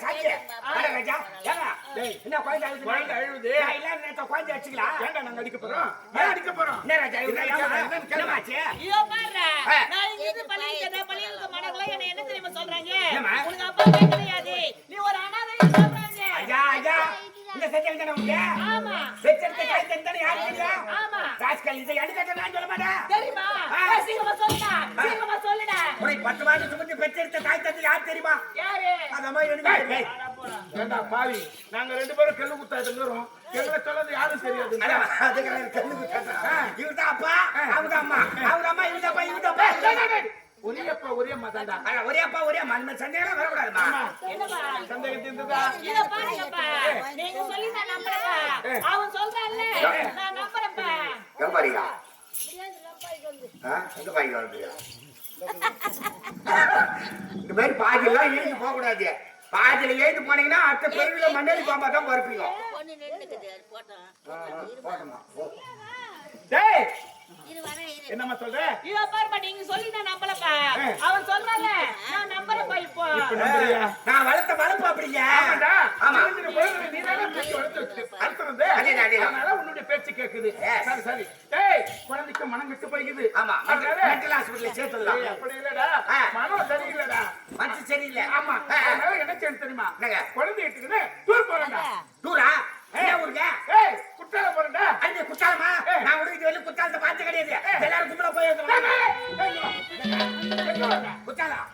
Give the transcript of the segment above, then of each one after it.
சாட்சி அட ராஜா ஏங்க டேய் என்ன குழந்தை அழுது இல்ல நேத்து குழந்தை அடிச்சுக்கலாம் ஏன்டா நாங்க அடிக்க போறோம் ஏன் அடிக்க போறோம் என்ன ராஜா என்னமாச்சு ஐயோ பாருடா நான் இங்க பள்ளிக்கு மனங்கள என்ன தெரியுமா சொல்றாங்க உனக்கு அப்பா கிடையாது நீ ஒரு அனாதை சொல்றாங்க ஐயா ஐயா இந்த சத்தியம் தான உங்க ஆமா வெச்சர்த்த கை தந்தன யாரு தெரியும் ஆமா ராஸ்கல் இதை எடுக்கட்ட நான் சொல்ல மாட்டேன் தெரியுமா சீக்கிரமா சொல்லுடா உனக்கு 10 மாதம் சுமந்து வெச்சர்த்த கை தந்தது யாரு தெரியுமா யாரு அதமா எனக்கு ஏண்டா பாவி நாங்க ரெண்டு பேரும் கல்லு குத்தாயிட்டோம் எங்களை சொல்றது யாரும் தெரியாது அதுக்கு கல்லு குத்தாட்டா இவர்தான் அப்பா அவர்தான் அம்மா அவர் அம்மா இவர்தான் அப்பா ஒரே அம்மா தான்டா ஒரே அப்பா ஒரே அம்மா அந்த சந்தேகம் வரக்கூடாதுமா என்னப்பா சந்தேகம் இருந்ததா இத பாருங்கப்பா நீங்க சொல்லி நான் நம்பறப்பா அவன் சொல்றான்ல நான் நம்பறப்பா கம்பரியா எங்க பாய்க்கு வந்து இந்த மாதிரி பாதியெல்லாம் ஏந்து போக கூடாது பாதியில ஏந்து போனீங்கன்னா அடுத்த பெருவில மண்ணெலி பாம்பா தான் பருப்பீங்க டேய் என்னம்மா சொல்ற இத பாருப்பா நீங்க சொல்லி நான் நம்பலப்பா அவன் சொல்றான்ல நான் நம்பறப்பா இப்போ நான் வளர்ப்பு அப்படிங்க ஆமாடா ஆமா நீ தான பேச்சு வளர்த்துறது அதனால உன்னுடைய பேச்சு கேக்குது சரி டேய் குழந்தைக்கு மனம் விட்டு போயிடுது ஆமா மென்டல் ஹாஸ்பிடல்ல சேர்த்துடலாம் அப்படி இல்லடா மனம் சரியில்லடா மனசு சரியில்லை ஆமா அதனால என்ன செய்யணும் தெரியுமா குழந்தை எடுத்துக்கிட்டு டூர் போறேன்டா டூரா என்ன ஊருங்க ஏய் குற்றால போறேன்டா அங்க குற்றாலமா நான் உனக்கு வெளிய குற்றாலத்தை பார்த்து கிடையாது எல்லாரும் கும்பல போய்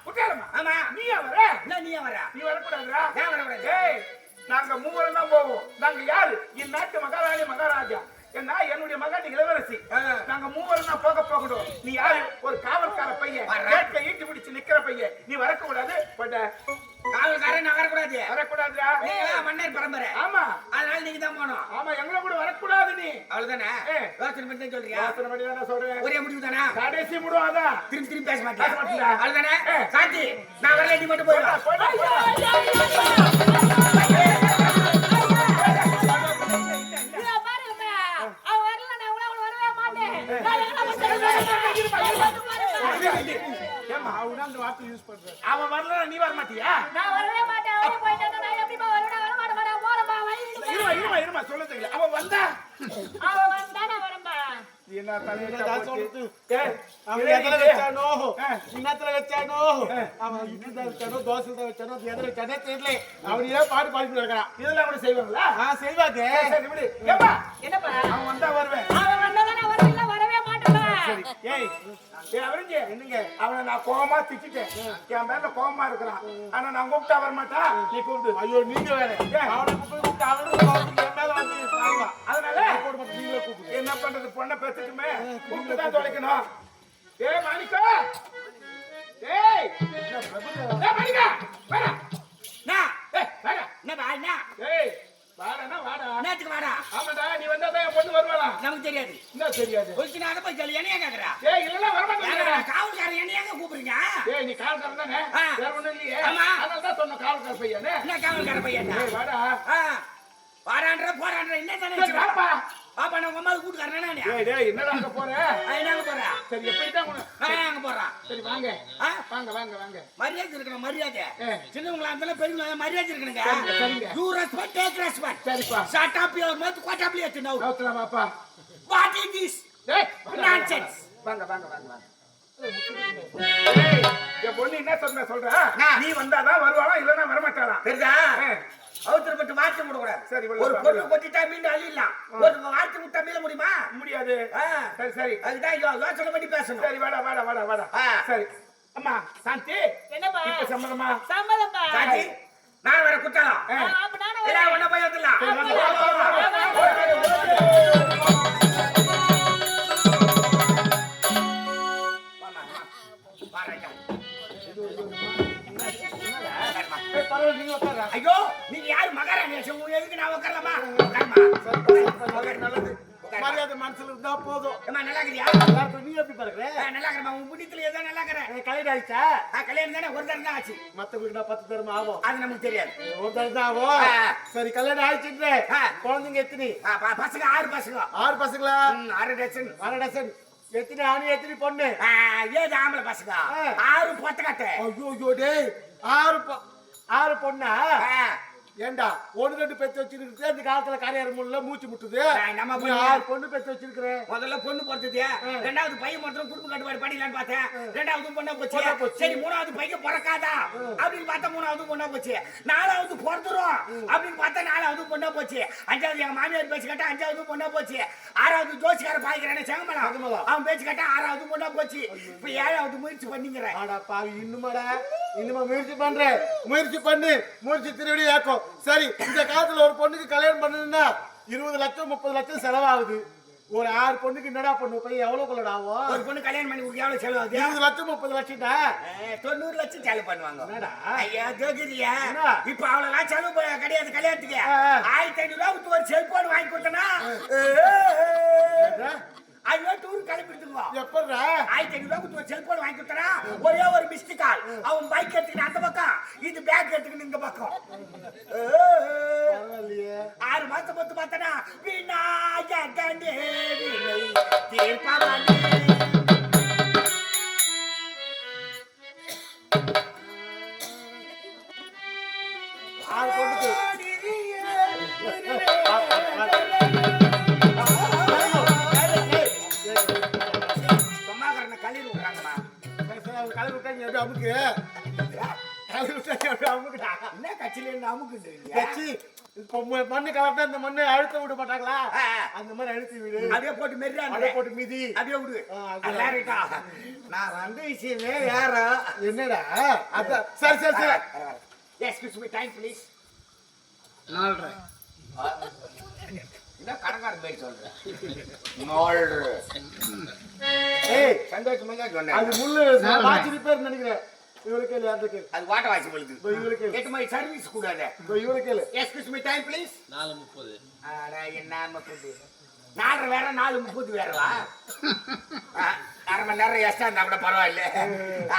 குற்றாலமா ஆமா நீயா வர என்ன நீ வர நீ வரக்கூடாதுடா ஏன் வரக்கூடாது ஏய் நாங்க மூவரும் தான் போவோம் நாங்க யாரு இந்நாட்டு மகாராணி மகாராஜா என்ன என்னுடைய மகாணி இளவரசி நாங்க மூவரும் தான் போகணும் நீ யாரு ஒரு காவல்கார பையன் கேட்க ஈட்டி பிடிச்சு நிக்கிற பையன் நீ வரக்கூடாது காவல்காரன் நான் வரக்கூடாதுடா நீங்க மன்னர் பரம்பரை ஆமா அதனால நீங்க தான் போகணும் ஆமா எங்களை கூட வரக்கூடாது நீ அவ்வளவுதானே யோசனை பண்ணி தான் சொல்றியா யோசனை பண்ணி தானே சொல்றேன் ஒரே முடிவு தானே கடைசி முடிவு அதான் திரும்பி பேச மாட்டேன் அவ்வளவுதானே சாந்தி நான் வரல நீ மட்டும் போயிடா அவன் வரல நீ வர மாட்டியா நான் வரவே மாட்டேன் அவரே போயிட்டானா நான் எப்படி வரவே வர மாட்டேன் போறப்பா இருமா சொல்ல தெரியல அவன் வந்தா நான் வரம்பா என்ன தலையில சொல்றது அவன் எதல வெச்சானோ இன்னத்துல வெச்சானோ அவன் இட்லில வெச்சானோ தோசைல வெச்சானோ எதல வெச்சானே தெரியல அவன் ஏன் பாட்டு பாடிட்டு இருக்கான் இதெல்லாம் கூட செய்வாங்களா செய்வாங்க சரி விடு ஏப்பா என்னப்பா அவன் வந்தா வருவேன் அவன் வந்தா நான் வரவே மாட்டேன்ப்பா சரி ஏய் அவரங்க என்னங்க அவனை நான் கோவமா திட்டிட்டேன் என் மேல கோவமா இருக்கிறான் ஆனா நான் கூப்பிட்டா வர மாட்டா நீ கூப்பிடு ஐயோ நீங்க வேற அவனை கூப்பிட்டு அவனும் என் மேல வந்து அதனால நீங்களே கூப்பிடு என்ன பண்றது பொண்ணை பெத்துட்டுமே கூப்பிட்டு தான் தொலைக்கணும் ஏய் மாணிக்கா ஏய் மாணிக்கா வாடா வாடா ஏய் வாடா வாடா நேத்துக்கு வாடா ஆமாடா நீ வந்தாதான் என் பொண்ணு வருவாளா நமக்கு தெரியாது என்ன தெரியாது ஒழிச்சு நான் போய் சொல்லி என்னைய கேக்குறா ஏய் இல்லன்னா வர மாட்டேன் காவல்காரன் என்னைய கூப்பிடுறீங்க ஏய் நீ காவல்காரன் தானே வேற ஒண்ணும் இல்லையே ஆமா அதனால தான் சொன்ன காவல்கார பையனே என்ன காவல்கார பையன் ஏய் வாடா வாடான்ற போறான்ற என்ன தானே வாப்பா பாப்பா நான் உங்க அம்மா கூட்டுக்காரனா நானே டேய் என்னடா அங்க போற என்னாங்க போறா சரி எப்படி தான் அங்க போறா சரி வாங்க வாங்க மரியாதை இருக்கணும் மரியாதை சின்னவங்களா இருந்தாலும் பெரியவங்களா மரியாதை இருக்கணுங்க சரிங்க யூ ரெஸ்பெக்ட் டேக் ரெஸ்பெக்ட் சரிப்பா shut up your mouth what up you know நோட்ல வாப்பா வாட் இஸ் திஸ் டேய் நான்சென்ஸ் வாங்க ஏய் என் பொண்ணு என்ன சொல்ற நீ வந்தாதான் வருவாளா இல்லனா வர மாட்டாளா தெரியுதா அவசரப்பட்டு வார்த்தை விட கூடாது சரி ஒரு பொண்ணு கொட்டிட்டா மீண்டும் அழியலாம் ஒரு வார்த்தை விட்டா மீள முடியுமா முடியாது சரி அதுதான் யோசனை பண்ணி பேசணும் சரி வாடா சரி அம்மா சாந்தி என்னப்பா இப்ப சம்மதமா சம்மதப்பா சாந்தி நான் வர குத்தலாம் அப்ப நானே எல்லாம் ஒண்ணா போய் வந்துடலாம் ஐயோ நீங்க யாரு மகாராணி எதுக்கு நான் உட்காரலாமா நல்லது மரியாதை மனசுல இருந்தா போதும் நல்லா இருக்கிறியா நீ எப்படி பாருங்க நல்லா இருக்கிறேன் உன் புண்ணியத்துல ஏதோ நல்லா இருக்கிறேன் கல்யாணம் ஆயிடுச்சா கல்யாணம் தானே ஒரு தரம் தான் ஆச்சு மத்தவங்களுக்கு 10 தரம் ஆகும் அது நமக்கு தெரியாது ஒரு தரம் தான் ஆகும் சரி கல்யாணம் ஆயிடுச்சு குழந்தைங்க எத்தனை பசங்க 6 பசங்க 6 பசங்களா 6 டசன் எத்தனை ஆணி எத்தனை பொண்ணு ஏது ஆம்பளை பசங்க 6 பொட்டக்கட்டை ஐயோ டேய் 6 6 பொண்ணா ஆ. ஏண்டா 1-2 பெத்து வச்சிருக்கு இந்த காலத்துல கரையாற முள்ள மூச்சு முட்டுது நம்ம நீ 6 பொண்ணு பெத்து வச்சிருக்கிற முதல்ல பொண்ணு பொறுத்தது ரெண்டாவது பையன் மட்டும் குடும்ப கட்டுப்பாடு பண்ணிடலான்னு பார்த்தேன் ரெண்டாவது பொண்ணா பொண்ணா போச்சு போச்சு. சரி மூணாவது பையன் பிறக்காதா அப்படின்னு பார்த்தா மூணாவது பொண்ணா போச்சு நாலாவது பிறந்துரும் அப்படின்னு பார்த்தா நாலாவது பொண்ணா போச்சு அஞ்சாவது எங்க மாமியார் பேச்சு கேட்டா அஞ்சாவது பொண்ணா போச்சு ஆறாவது ஜோசிக்கார பாய்க்கிறானே செங்கமலம் அவன் பேச்சு கேட்டா ஆறாவது பொண்ணா போச்சு இப்ப 7வது முயற்சி பண்ணிக்கிறேன் ஆடா பாவி இன்னுமா முயற்சி பண்ணு திருவிடி ஆக்கும் சரி இந்த காலத்துல ஒரு பொண்ணுக்கு கல்யாணம் பண்ணணும்னா 20 லட்சம் 30 லட்சம் செலவாகுது ஒரு 6 பொண்ணுக்கு என்னடா பண்ணு பையன் எவ்வளவு கொள்ளடா ஆகும் ஒரு பொண்ணு கல்யாணம் பண்ணி கொடுக்க எவ்வளவு செலவு ஆகுது 20 லட்சம் 30 லட்சம்டா 90 லட்சம் செலவு பண்ணுவாங்க என்னடா ஐயா ஜோகிரியா என்ன? இப்ப அவ்வளவு செலவு கிடையாது கல்யாணத்துக்கு 1500 ரூபாய்க்கு ஒரு செல்போன் வாங்கி கொடுத்தனா அதுவே டூர் கிளம்பிடுதுங்க எப்படா 1500 ரூபாய்க்கு ஒரு செல்போன் வாங்கி கொடுத்தனா ஒரே ஒரு மிஸ்டு கால் அவன் பைக் எடுத்துக்கிட்டு அந்த பக்கம் இது பேக் எடுத்துக்கிட்டு இந்த பக்கம் பரவாயில்லையே 6 மாசம் பொறுத்து பார்த்தனா விநாயகனே வினை தீர்ப்பவனே ஆறு பொண்ணுக்கு சொம்மாக்காரனை கல்லீர் விடுறாங்கம்மா கலர் விட்டாங்க எப்படி அமுக்கு கலர் விட்டாங்க எப்படி அமுக்குடா என்ன கட்சியில இருந்து அமுக்குன்றீங்க கட்சி இப்போ மண்ணு கலர்ட்டா இந்த மண்ணு அழுத்த விட மாட்டாங்களா அந்த மாதிரி அழுத்தி விடு அப்படியே போட்டு மெர்றாங்க அப்படியே போட்டு மிதி அப்படியே விடு அது அல்லாரிட்டா நான் வந்த விஷயமே வேற என்னடா அதான் சரி எக்ஸ்கியூஸ் மீ டைம் ப்ளீஸ் 4:30 என்ன கடங்காரன் பேர் சொல்றேன் 4 ஏய் சந்தோஷமா தான் சொன்னேன் அது முள்ளு வாட்ச் ரிப்பேர் நினைக்கிறேன் இவளுக்கு இல்ல அந்த கேள் அது வாட்ட வாசி பொழுது இவளுக்கு 8 மணி சர்வீஸ் கூடாது இவளுக்கு இல்ல எக்ஸ்கியூஸ் மீ டைம் ப்ளீஸ் 4:30 அட என்ன 30 4 வேற 4:30 வேறவா 1/2 மணி நேரம் எக்ஸ்ட்ரா இருந்தா கூட பரவாயில்ல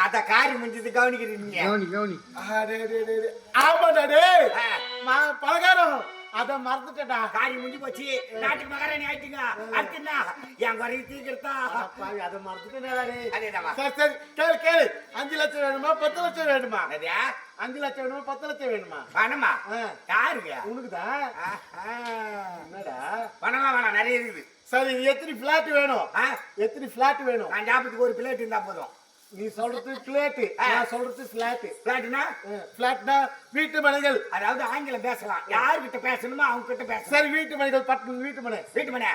அத காரி முடிஞ்சது கவனிக்கிறீங்க ஆமாடா டேய் பலகாரம் அத மறந்துட்டடா காரி முடிஞ்சு போச்சு நாட்டுக்கு மகாராணி ஆயிட்டீங்க அடுத்து என்ன என் குறைய தீக்கிறதா பாவி அத மறந்துட்டேடா டேய் அதேதாம்மா சரி கேளு 5 லட்சம் வேணுமா 10 லட்சம் வேணுமா அதே 5 லட்சம் வேணுமா 10 லட்சம் வேணுமா பணமா யாருங்க உனக்குதான் என்னடா பணம்லாம் வேணாம் நிறைய இருக்குது சரி எத்தனை பிளாட் வேணும் எத்தனை பிளாட் வேணும் நான் ஞாபகத்துக்கு ஒரு பிளேட் இருந்தா போதும் நீ சொல்றது பிளேட் நான் சொல்றது பிளாட் பிளாட்னா பிளாட்னா வீட்டு மனைகள் அதாவது ஆங்கிலம் பேசலாம் யாருக்கிட்ட பேசணுமோ அவங்க கிட்ட பேசணும் சரி வீட்டு மனைகள் பட்டு வீட்டு மனை வீட்டு மனை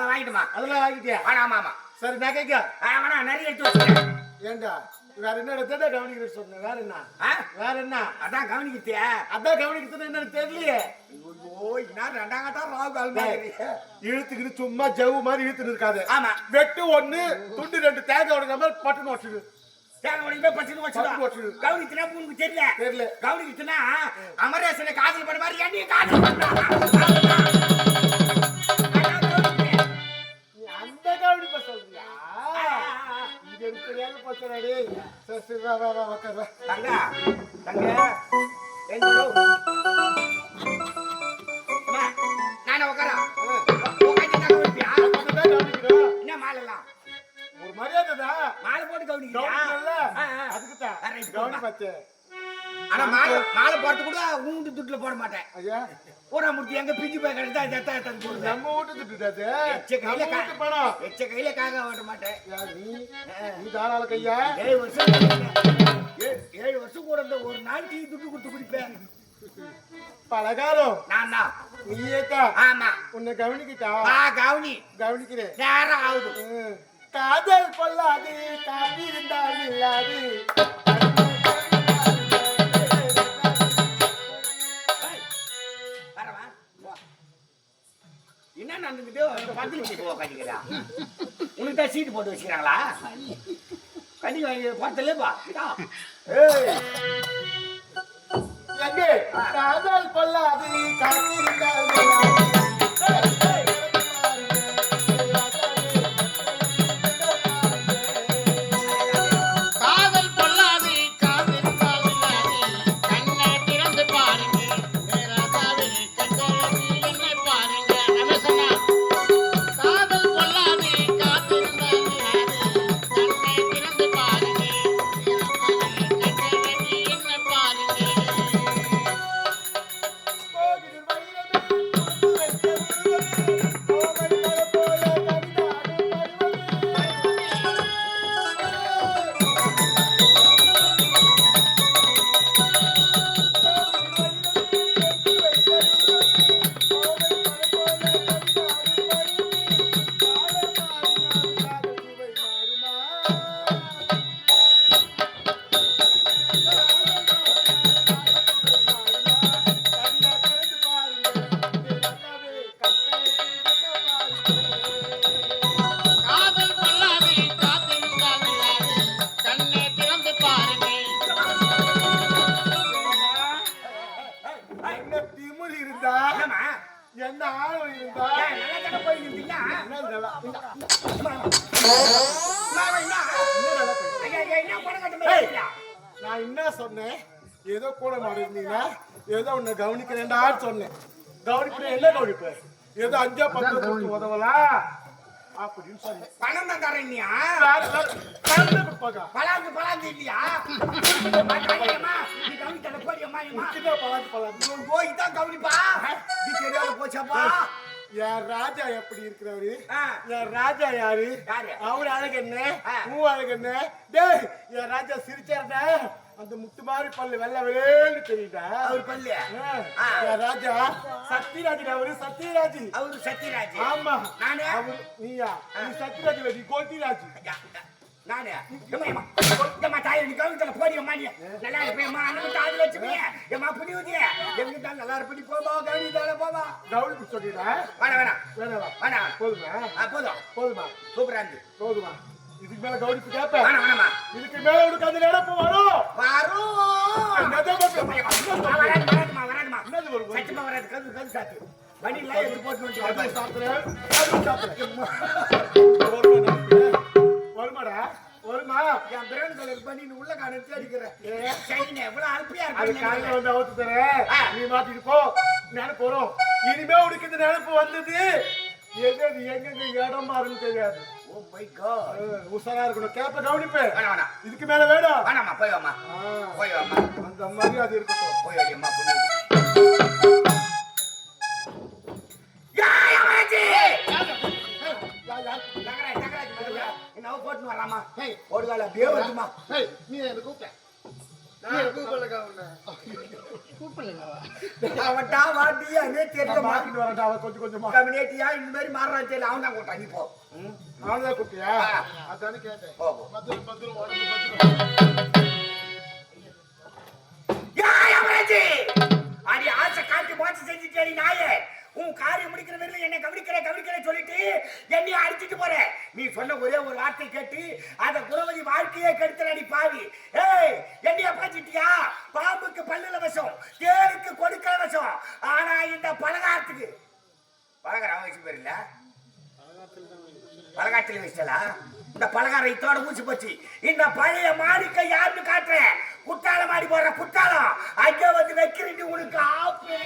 வாங்கிட்டுமா அதெல்லாம் வாங்கிட்டியா ஆமா ஆமா சரி நகைக்கா வேணா நிறைய எடுத்து வச்சுக்கிறேன் ஏண்டா வேற என்ன இடத்துல கவனிக்கிறது சொன்னேன் வேற என்ன அதான் கவனிக்கிட்டே அதான் கவனிக்கிறது என்னன்னு தெரியலையே ஐயோ இன்னார் 2ஆம் கட்டம் ராகு இழுத்துக்கிட்டு சும்மா ஜவு மாதிரி இழுத்துன்னு இருக்காது ஆமா வெட்டு 1 துண்டு 2 தேங்காய் உடைக்கிற மாதிரி பட்டுன்னு வச்சுடு தேங்க உடையுமே பச்சுன்னு வச்சுடு கவனிக்கிட்டா உனக்கு தெரியல கவனிக்கிட்டுனா அமரேசனை காதல் பண்ண மாதிரி என்னையும் காதல் பண்ணா அந்த கவனிப்ப சொல்றியா இங்க இருக்கிறாங்க பச்சராடி சரி வா உட்கார தங்க நானே உட்காரா என்ன மாலைலாம் ஒரு மரியாதை மாலை போட்டு கவனிக்கிறா அதுக்குதான் கவனி பச்சை ஆனா மாலை போறது கூட ஊண்டு துட்டுல போட மாட்டேன் ஐயா ஊரா முடிச்சு எங்க பிஞ்சு போய் கிடைச்சா எத்த போடுது நம்ம வீட்டு திட்டுட்டாது கையில நம்ம வீட்டு பணம் எச்ச கையில காக்க மாட்ட மாட்டேன் நீ தாராள கையா 7 வருஷம் கூட இந்த ஒரு நாள் டீ துட்டு கொடுத்து குடிப்பேன் பலகாரம் நான் தான் நீயேக்கா ஆமா உன்னை கவனிக்கிட்டா கவனிக்கிறேன் நேரம் ஆகுது காதல் கொள்ளாது காத்திருந்தால் இல்லாது என்ன நடந்துக்கிட்டு பத்து போ கட்டிக்கிறா உனக்கு தான் சீட்டு போட்டு வச்சுக்கிறாங்களா கட்டி வாங்கி பார்த்தலேப்பா எங்கே காதல் கொள்ளாது காத்திருந்தால் இல்லாது என்ன ஆழம் இருந்தா ஏய், நல்லா தானே போய் நின்றீங்க. என்ன இதெல்லாம்? ஐயா, ஐயா, என்ன பணம் கட்ட மாதிரி இருக்கீங்க? நான் என்ன சொன்னேன்? ஏதோ கூட மாறி இருந்தீங்கன்னா ஏதோ உன்னை கவனிக்கிறேன்டா சொன்னேன். கவனிப்பு என்ன கவனிப்பு? ஏதோ 5 10 கொடுத்து உதவலாம் அப்படின்னு சொன்னேன். பணம் தான் தரேன்னியா? கலந்து கொடுப்பாங்க. பலாந்து இல்லையா? அம்மா, நீ கவனித்தல போடியம்மா, அம்மா. சின்ன பலாத்து இவன் போய் தான் கவனிப்பா. நீ தெரியாத போச்சப்பா. என் ராஜா எப்படி இருக்கிறவரு? ஆ. என் ராஜா யாரு? யாரு? அவரு அழகு என்ன? ஆ. அழகு என்ன? டேய், என் ராஜா சிரிச்சாருடா, அந்த முத்து மாதிரி பல்லு வெள்ளை வெளியேன்னு தெரியுதா? அவர் பல்லு. ஆ. என் ராஜா சத்யராஜ், அவரு சத்யராஜ். அவரு சத்யராஜ். ஆமா. நானு? அவரு நீயா? நீ சத்யராஜ் வெடி கோட்டிராஜ். நானு? ஏம்மா தாயை நீ கவனித்தல போடியம்மா நீ. நல்லா இருப்பேம்மா, அண்ணன் தாதி வச்சுமே. ஏம்மா புரியுது? எங்கிட்ட நல்லா இருப்படி போவா, கவனித்தால போவா. கவுளி சொல்லிடா. வேணாம். வேணாம். போதுமா? போதும். போதுமா? சூப்பரா இருந்து. போதுமா? இதுக்கு மேல கவனிப்பு கேட்ப? வேணாம்மா. இதுக்கு மேல உனக்கு அந்த நினைப்பு வரும். வராதுமா. என்னது வரும்? சத்தியமா வராது. கது சாத்து. வண்டியில எடுத்து போட்டு அது வந்து சாப்பிடுறேன். அது சாப்பிடுறேன். வருமாடா? வருமா? என் பிரவுன் கலர் பண்ணி நீ உள்ள காணத்து அடிக்கிறேன். சைன எவ்வளவு அல்பியா அது இருக்கு. காலையில வந்து அவுத்து தரேன். நீ மாத்திட்டு போ. நினைப்பு வரும். இனிமே உனக்கு இந்த நினைப்பு வந்தது எங்க இடம் மாறுன்னு தெரியாது. Oh my God. உஷாரா இருக்கணும். கேப்ப கவனிப்பு. வேணாம். இதுக்கு மேல வேணும். வேணாம்மா, போய் வாம்மா. போய் வாம்மா. அந்த மாதிரி அது இருக்கட்டும். போய் வாடியம்மா புரியுது. யாய் அம்மாச்சி. தகராஜ் மதுரா. என்ன போட்டு வரலாமா? ஏய், ஓடுகால அப்படியே வருதுமா. நீ என்ன கூப்பிட்ட? அவன்டா வாட்டியானே தெரியல. மாத்திட்டு வரட்டா அவ கொஞ்சம் கொஞ்சமா. கம்யூனிட்டியா இந்த மாதிரி மாறறான் தெரியல. அவன் தான் கூட்டா நீ போ. நான்தான் கூப்பிட்டியா? அதானே கேட்டேன். போ. பத்திரம் உடம்பு யாய் அம்மாச்சி. அடி ஆசை காட்டி மோசம் செஞ்சுட்டேடி நாயே. உன் காரியம் முடிக்கிற வரையில என்ன கவனிக்கிற சொல்லிட்டு என்னைய அடிச்சிட்டு போற. நீ சொன்ன ஒரே ஒரு வார்த்தை கேட்டு அந்த குணவதி வாழ்க்கையே கெடுத்தடி பாவி. ஏய், என்னைய பாச்சிட்டியா? பாம்புக்கு பல்லுல விஷம், தேளுக்கு கொடுக்கல விஷம். ஆனா இந்த பலகாரத்துக்கு பலகாரம் வச்சு பேர் இல்ல, பலகாரத்துல வச்சலா. இந்த பலகாரம் இத்தோட மூச்சு போச்சு. இந்த பழைய மாடிக்க யாருன்னு காட்டுறேன். குட்டால மாடி போடுற குட்டாலம் அங்க வந்து வைக்கிறீங்க உனக்கு ஆப்பு.